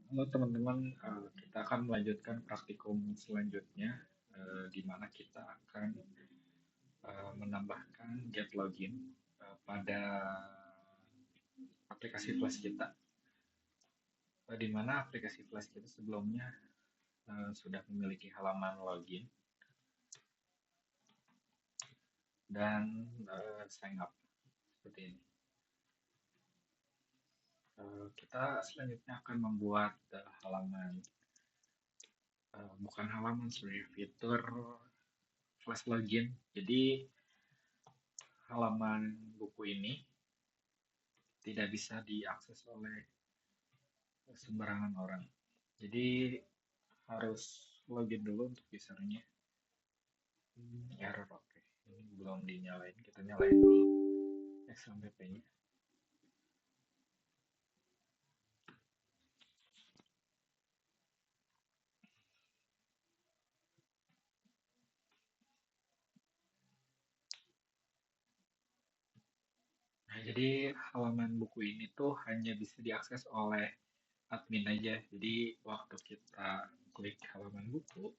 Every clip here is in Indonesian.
Halo teman-teman, kita akan melanjutkan praktikum selanjutnya, di mana kita akan menambahkan get login pada aplikasi Flash kita, di mana aplikasi Flash kita sebelumnya sudah memiliki halaman login dan sign up seperti ini. Kita selanjutnya akan membuat halaman, bukan halaman sebenarnya, fitur Flash login. Jadi halaman buku ini tidak bisa diakses oleh sembarangan orang. Jadi harus login dulu untuk usernya. Error, oke. Ini belum dinyalain, kita nyalain dulu XMPP-nya. Nah, jadi halaman buku ini tuh hanya bisa diakses oleh admin aja. Jadi waktu kita klik halaman buku,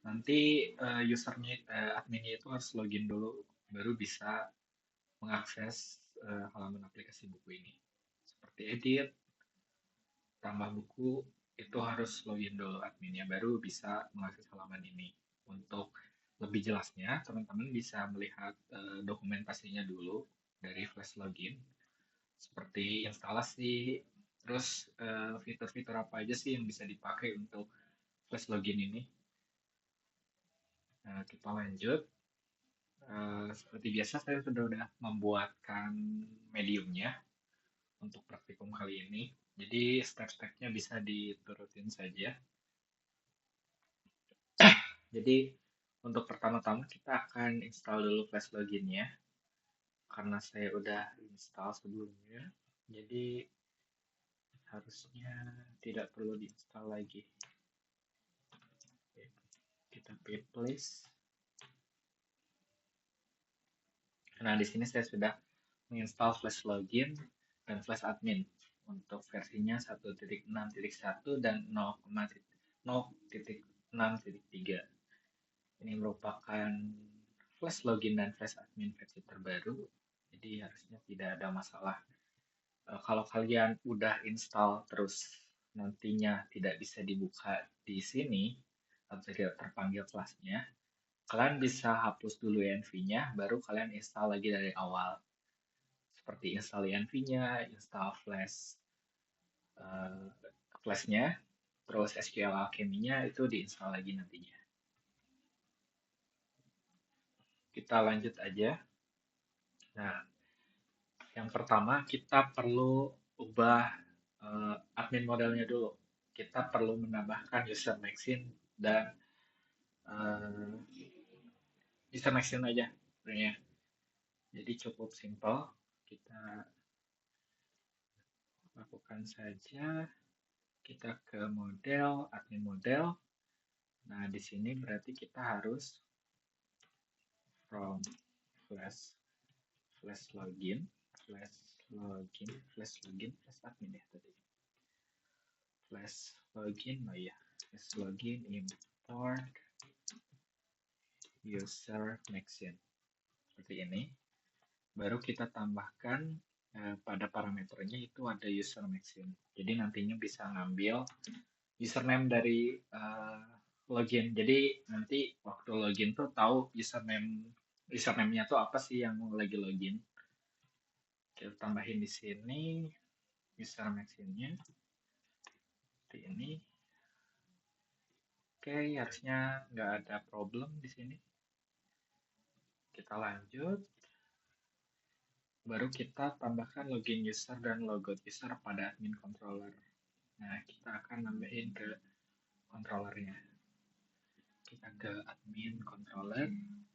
nanti usernya, adminnya itu harus login dulu, baru bisa mengakses halaman aplikasi buku ini. Seperti edit, tambah buku, itu harus login dulu adminnya, baru bisa mengakses halaman ini. Untuk lebih jelasnya, teman-teman bisa melihat dokumentasinya dulu dari Flash Login, seperti instalasi, terus fitur-fitur apa aja sih yang bisa dipakai untuk Flash Login ini. Kita lanjut. Seperti biasa, saya sudah membuatkan mediumnya untuk praktikum kali ini. Jadi step-stepnya bisa diturutin saja. Jadi untuk pertama-tama kita akan install dulu Flash Login-nya. Karena saya udah install sebelumnya, jadi harusnya tidak perlu diinstal lagi. Oke, kita pilih place. Nah, di sini saya sudah menginstal Flash Login dan Flash Admin untuk versinya 1.6.1 dan 0.6.3. Ini merupakan Flash Login dan Flash Admin versi terbaru, jadi harusnya tidak ada masalah. Kalau kalian udah install terus nantinya tidak bisa dibuka di sini atau tidak terpanggil kelasnya, kalian bisa hapus dulu env-nya, baru kalian install lagi dari awal. Seperti install env-nya, install uh, flash-nya, terus SQL Alchemy-nya itu diinstal lagi nantinya. Kita lanjut aja. Nah, yang pertama kita perlu ubah admin modelnya dulu. Kita perlu menambahkan user Maxine dan user Maxine aja sebenarnya. Jadi cukup simple, kita lakukan saja. Kita ke model, admin model. Nah, di sini berarti kita harus from flash login, flash admin ya tadi. Flash login, oh iya, flash login import user Maxine. Seperti ini. Baru kita tambahkan pada parameternya itu ada user Maxine. Jadi nantinya bisa ngambil username dari login. Jadi nanti waktu login tuh tahu username-nya tuh apa sih yang lagi login. Kita tambahin di sini user Maxine-nya seperti ini. Oke, harusnya nggak ada problem di sini. Kita lanjut. Baru kita tambahkan login user dan logout user pada admin controller. Nah, kita akan nambahin ke controllernya. Kita ke admin admin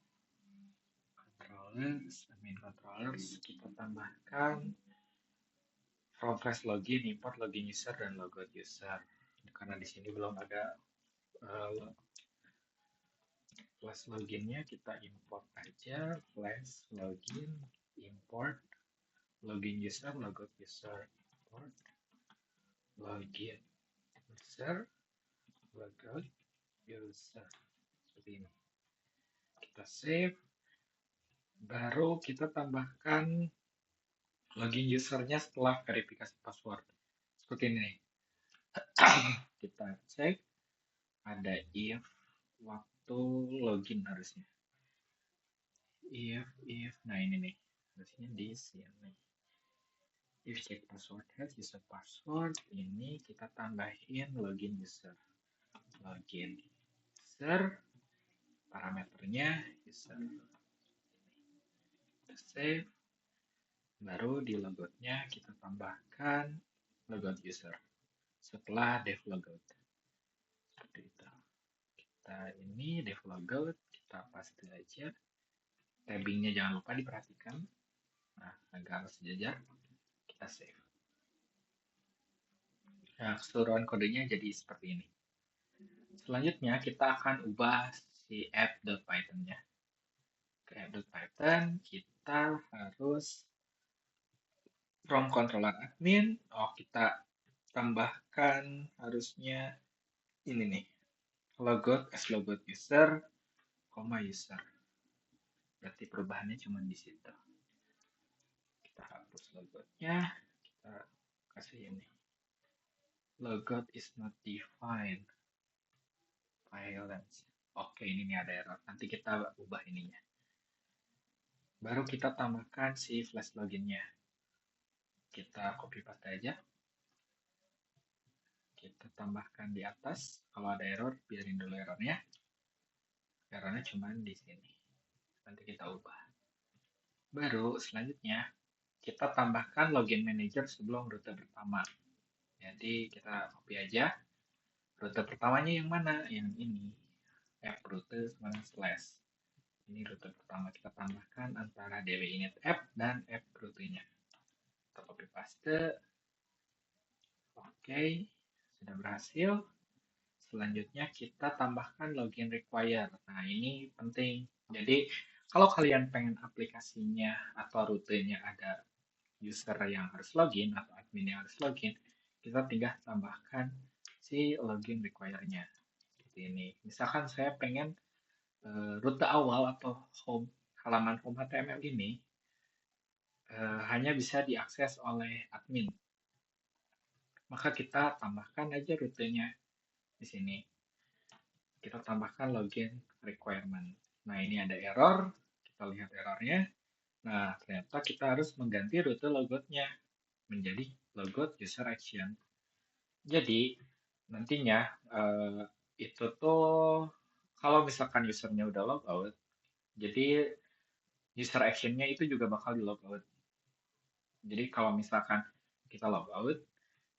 controllers, kita tambahkan from flash login, import login user dan logout user. Karena di sini belum ada flash loginnya, kita import aja flash login, import login user, logout user, import login. user, logout, user. Seperti ini. Kita save, baru kita tambahkan login usernya setelah verifikasi password. Seperti ini. Kita cek, ada if waktu login harusnya. If, nah ini nih, harusnya di sini. If check password has user password, ini kita tambahin login user. Login user, parameternya user. Kita save, baru di logoutnya kita tambahkan logout user setelah dev logout. Seperti itu. Kita ini dev logout, kita paste aja. Tabbingnya jangan lupa diperhatikan. Nah, agar sejajar, kita save. Nah, keseluruhan kodenya jadi seperti ini. Selanjutnya kita akan ubah si app.python-nya. Ke app.python kita harus from controller admin. Oh, kita tambahkan harusnya ini nih. Logout as logout user, user. Berarti perubahannya cuma di situ. Kita hapus logoutnya, kita kasih ini. Logout is not defined. Violence. Oke, ini nih ada error. Nanti kita ubah ininya. Baru kita tambahkan si flash loginnya. Kita copy paste aja. Kita tambahkan di atas. Kalau ada error, biarin dulu errornya. Errornya cuma di sini. Nanti kita ubah. Baru selanjutnya, kita tambahkan login manager sebelum rute pertama. Jadi kita copy aja. Rute pertamanya yang mana? Yang ini. App rute sama slash. Ini rute pertama kita tambahkan antara db init app dan app rutenya. Kita copy paste. Oke, sudah berhasil. Selanjutnya kita tambahkan login require. Nah, ini penting. Jadi, kalau kalian pengen aplikasinya atau rutenya ada user yang harus login atau admin yang harus login, kita tinggal tambahkan si login require-nya. Seperti ini. Misalkan saya pengen rute awal atau halaman home HTML ini hanya bisa diakses oleh admin. Maka kita tambahkan aja rutenya di sini. Kita tambahkan login requirement. Nah, ini ada error. Kita lihat errornya. Nah, ternyata kita harus mengganti rute logoutnya menjadi logout user action. Jadi, nantinya itu tuh kalau misalkan usernya udah logout, jadi user actionnya itu juga bakal di logout. Jadi kalau misalkan kita logout,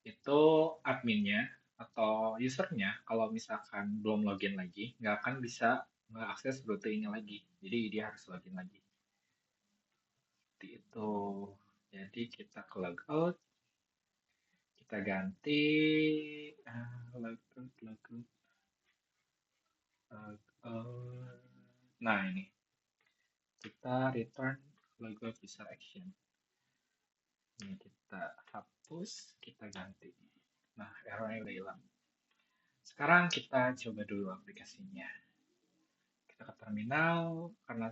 itu adminnya atau usernya kalau misalkan belum login lagi, nggak akan bisa mengakses rute ini lagi. Jadi dia harus login lagi. Seperti itu. Jadi kita ke logout, kita ganti logout. Nah ini kita return logout user action. Ini kita hapus, kita ganti. Nah, errornya udah hilang. Sekarang kita coba dulu aplikasinya. Kita ke terminal, karena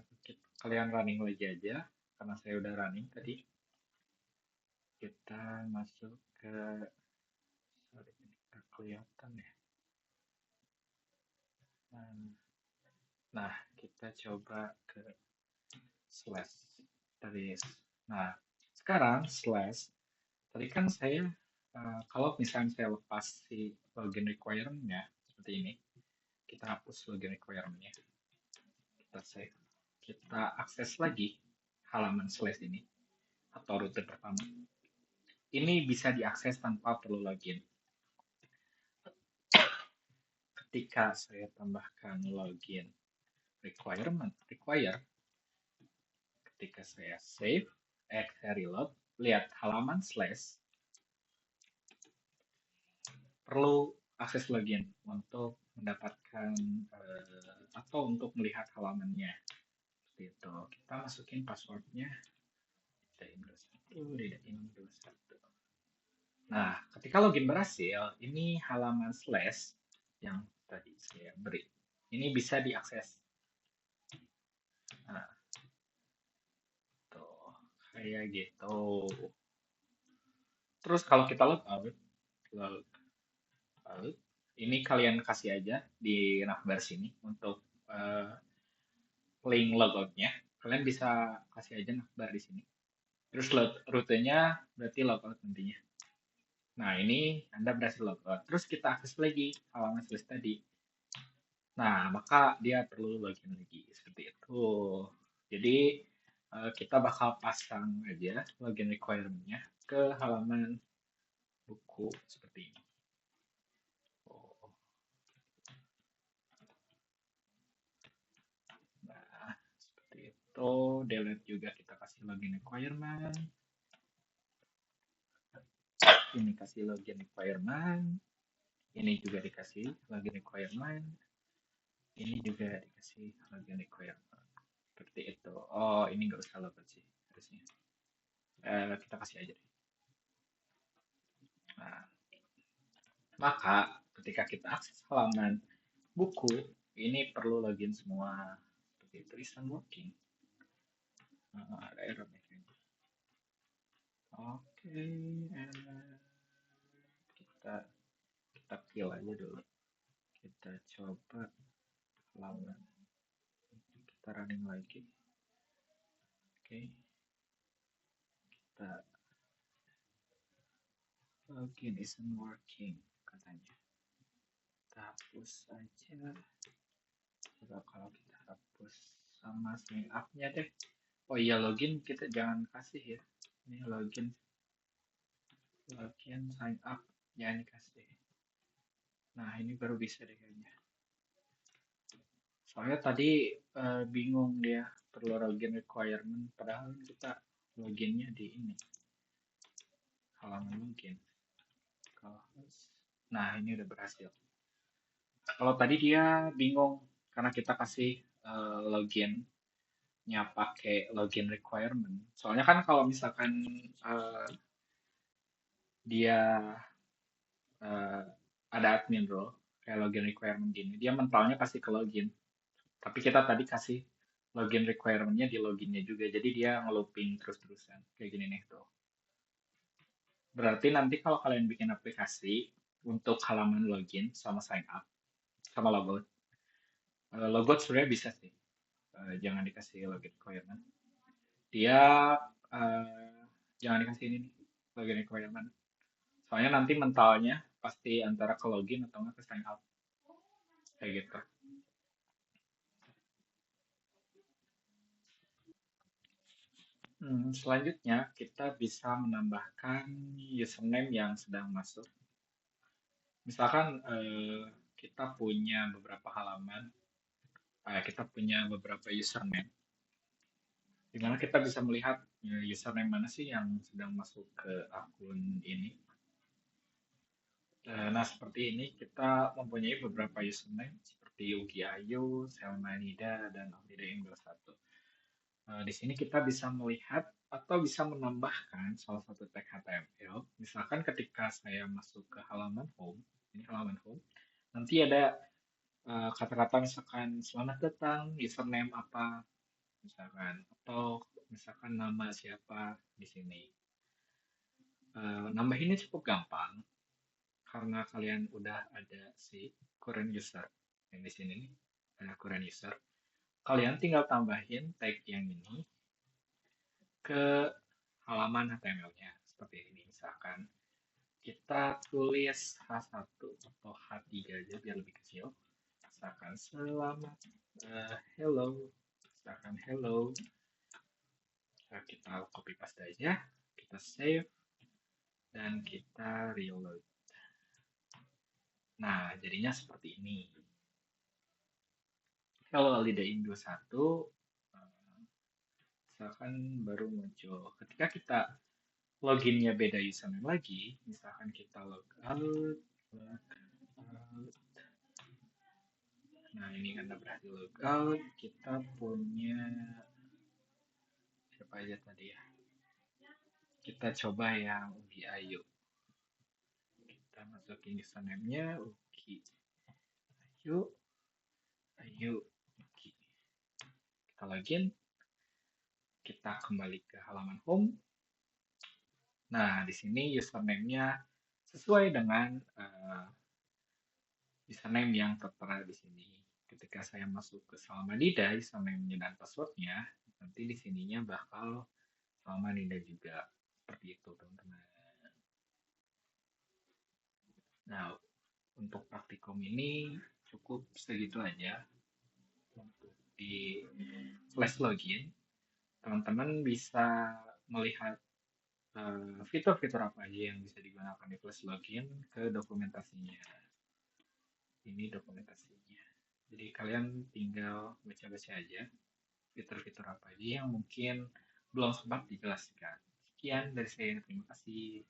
kalian running lagi aja, karena saya udah running tadi. Kita masuk ke, sorry, ini nggak kelihatan ya. Nah, kita coba ke slash tadi. Nah, sekarang slash, tadi kan saya, kalau misalnya saya lepas si login requirement-nya, seperti ini, kita hapus login requirement-nya. Kita save. Kita akses lagi halaman slash ini, atau rute pertama. Ini bisa diakses tanpa perlu login. Ketika saya tambahkan login require, ketika saya save, saya reload, lihat halaman slash, perlu akses login untuk mendapatkan atau untuk melihat halamannya. Seperti itu. Kita masukin passwordnya, didain21. Nah, ketika login berhasil, ini halaman slash yang tadi saya beri. Ini bisa diakses. Nah, tuh, kayak gitu. Terus kalau kita log out, ini kalian kasih aja di navbar sini untuk eh, link logoutnya. Kalian bisa kasih aja navbar di sini. Terus rutenya berarti logout nantinya. Nah, ini Anda berhasil logout. Terus kita akses lagi halaman slash tadi. Nah, maka dia perlu login lagi seperti itu. Jadi kita bakal pasang aja login requirement-nya ke halaman buku seperti ini. Oh, nah, seperti itu. Delete juga kita kasih login requirement. Ini kasih login requirement. Ini juga dikasih login requirement. Ini juga dikasih login requirement. Seperti itu. Oh, ini nggak usah login sih harusnya. Kita kasih aja deh. Nah, maka ketika kita akses halaman buku, ini perlu login semua. Seperti itu, isn't working. Ada error nih kayaknya. Oke, kita kita kill aja dulu. Kita coba halaman. Kita running lagi. Oke, kita login isn't working katanya. Kita hapus aja. Coba kalau kita hapus sama sign up-nya deh. Oh iya, login kita jangan kasih ya. Ini login sign up jangan dikasih. Nah, ini baru bisa deh kayaknya. Soalnya tadi bingung dia perlu login requirement padahal kita loginnya di ini halaman login. Nah, ini udah berhasil. Kalau tadi dia bingung karena kita kasih loginnya pakai login requirement. Soalnya kan kalau misalkan dia uh, ada admin role kayak login requirement gini, dia mentalnya pasti ke login. Tapi kita tadi kasih login requirement-nya di loginnya juga, jadi dia ngelooping terus-terusan kayak gini nih tuh. Berarti nanti kalau kalian bikin aplikasi untuk halaman login sama sign up sama logout, logout sebenarnya bisa sih, jangan dikasih login requirement. Dia jangan dikasih ini nih, login requirement. Soalnya nanti mentalnya pasti antara ke login atau nggak ke sign up kayak gitu. Selanjutnya kita bisa menambahkan username yang sedang masuk. Misalkan kita punya beberapa halaman, kita punya beberapa username, di mana kita bisa melihat username mana sih yang sedang masuk ke akun ini. Nah, seperti ini kita mempunyai beberapa username seperti Yuki Ayu, Selmanida, dan Alida Indo 1. Di sini kita bisa melihat atau bisa menambahkan salah satu tag HTML. Misalkan ketika saya masuk ke halaman home, ini halaman home, nanti ada kata-kata misalkan selamat datang, username apa, misalkan, atau misalkan nama siapa di sini. Nambahinnya cukup gampang karena kalian udah ada si current user yang di sini nih, ada current user. Kalian tinggal tambahin tag yang ini ke halaman HTML-nya seperti ini. Misalkan kita tulis H1 atau H3 aja biar lebih kecil. Misalkan selamat, hello, misalkan hello. Kita copy paste aja, kita save, dan kita reload. Nah, jadinya seperti ini. Kalau Alida Indo 1, misalkan baru muncul. Ketika kita loginnya beda username lagi, misalkan kita logout. Nah, ini karena berhasil logout, kita punya siapa aja tadi ya? Kita coba yang Ugi Ayu. masukin username-nya Uki. Yuk, ayo Uki. Kita login, kita kembali ke halaman home. Nah, di sini username-nya sesuai dengan username yang tertera di sini. Ketika saya masuk ke Salmanida, username-nya dan password-nya, nanti di sininya bakal Salmanida juga. Seperti itu, teman-teman. Nah, untuk praktikum ini cukup segitu aja. Untuk di flash login, teman-teman bisa melihat fitur-fitur apa aja yang bisa digunakan di flash login ke dokumentasinya. Ini dokumentasinya. Jadi kalian tinggal baca-baca aja fitur-fitur apa aja yang mungkin belum sempat dijelaskan. Sekian dari saya, terima kasih.